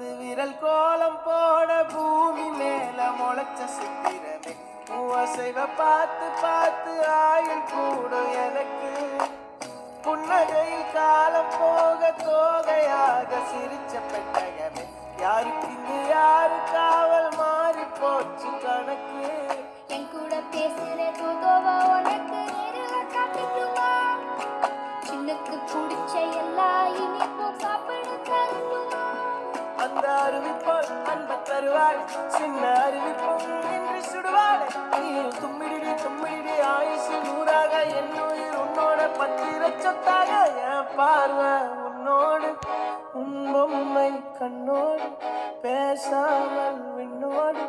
விரல் கோலம் போட பூமி மேல முளைச்ச சித்திரமே மூவசைவ பார்த்து பார்த்து ஆயுள் கூடும் எனக்கு புன்னகையில் காலம் போக தோகையாக சிரிச்ச பெட்டகமே யாருக்கு இங்கு யாரு காவல் மாறி போச்சு கணக்கு என் கூட பேசுற தூதோவா உனக்கு நேரில் காட்டிக்குமா சின்னுக்கு பிடிச்ச எல்லா இனிப்பும் சாப்பிட தருமா அந்த அறிவிப்போல் அன்ப தருவாள் சின்ன அறிவிப்பும் என்று சுடுவாள் நீயும் தும்மிடி தும்மிடி ஆயுசு நூறாக என் உயிர் உன்னோட பத்திர சொத்தாக என் பார்வை உன்னோடு உன் பொம்மை கண்ணோடு பேசாமல் விண்ணோடு